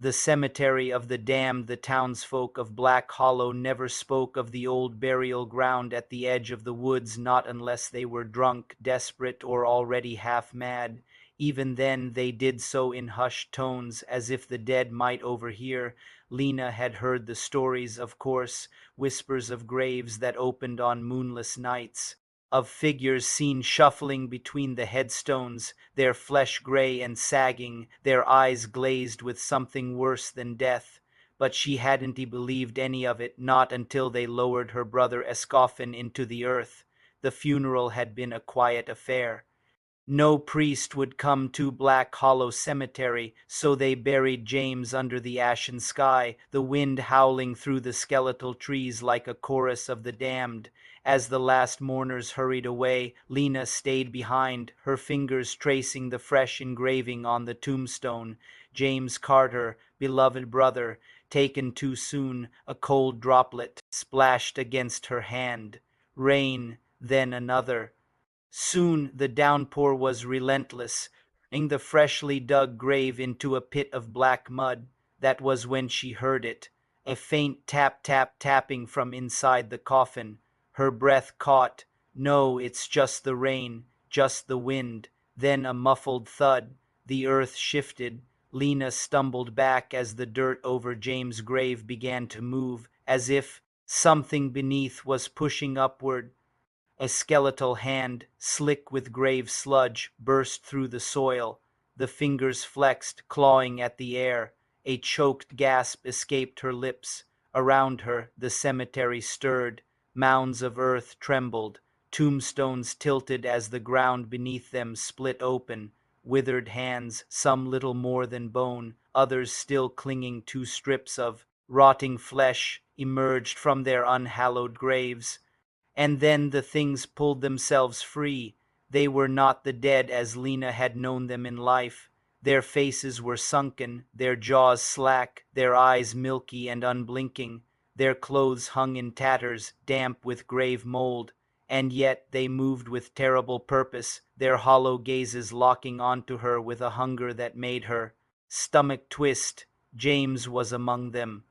The cemetery of the damned. The townsfolk of Black Hollow never spoke of the old burial ground at the edge of the woods, not unless they were drunk, desperate, or already half mad. Even then they did so in hushed tones, as if the dead might overhear. Lena had heard the stories, of course, whispers of graves that opened on moonless nights, of figures seen shuffling between the headstones, their flesh gray and sagging, their eyes glazed with something worse than death. But she hadn't believed any of it, not until they lowered her brother Escoffin into the earth. The funeral had been a quiet affair. No priest would come to Black Hollow Cemetery, so they buried James under the ashen sky, the wind howling through the skeletal trees like a chorus of the damned. As the last mourners hurried away, Lena stayed behind, her fingers tracing the fresh engraving on the tombstone. James Carter, beloved brother, taken too soon. A cold droplet splashed against her hand. Rain, then another. Soon the downpour was relentless, turning the freshly dug grave into a pit of black mud. That was when she heard it, a faint tapping from inside the coffin. Her breath caught. No, it's just the rain, just the wind. Then a muffled thud. The earth shifted. Lena stumbled back as the dirt over James' grave began to move, as if something beneath was pushing upward. A skeletal hand, slick with grave sludge, burst through the soil. The fingers flexed, clawing at the air. A choked gasp escaped her lips. Around her, the cemetery stirred. Mounds of earth trembled. Tombstones tilted as the ground beneath them split open. Withered hands, some little more than bone, others still clinging to strips of rotting flesh, emerged from their unhallowed graves. And then the things pulled themselves free. They were not the dead as Lena had known them in life. Their faces were sunken, their jaws slack, their eyes milky and unblinking. Their clothes hung in tatters, damp with grave mold. And yet they moved with terrible purpose, their hollow gazes locking onto her with a hunger that made her stomach twist. James was among them.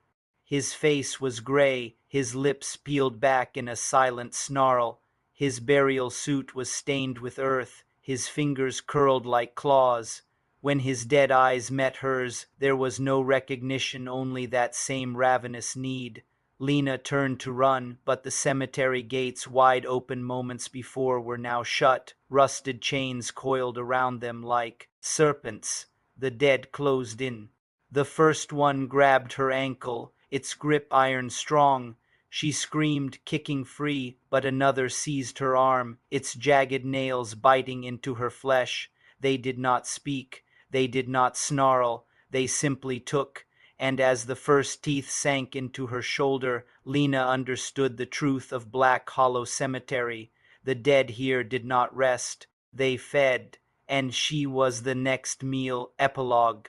His face was gray, his lips peeled back in a silent snarl. His burial suit was stained with earth, his fingers curled like claws. When his dead eyes met hers, there was no recognition, only that same ravenous need. Lena turned to run, but the cemetery gates, wide open moments before, were now shut. Rusted chains coiled around them like serpents. The dead closed in. The first one grabbed her ankle, its grip iron strong. She screamed, kicking free, but another seized her arm, its jagged nails biting into her flesh. They did not speak, they did not snarl, they simply took. And as the first teeth sank into her shoulder, Lena understood the truth of Black Hollow Cemetery. The dead here did not rest, they fed, and she was the next meal. Epilogue.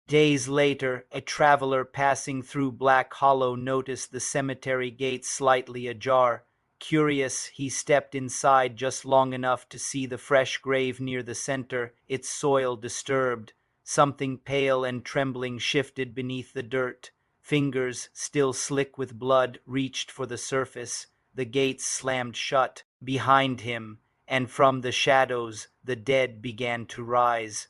Days later, a traveler passing through Black Hollow noticed the cemetery gates slightly ajar. Curious, he stepped inside just long enough to see the fresh grave near the center, its soil disturbed. Something pale and trembling shifted beneath the dirt. Fingers, still slick with blood, reached for the surface. The gates slammed shut behind him, and from the shadows the dead began to rise.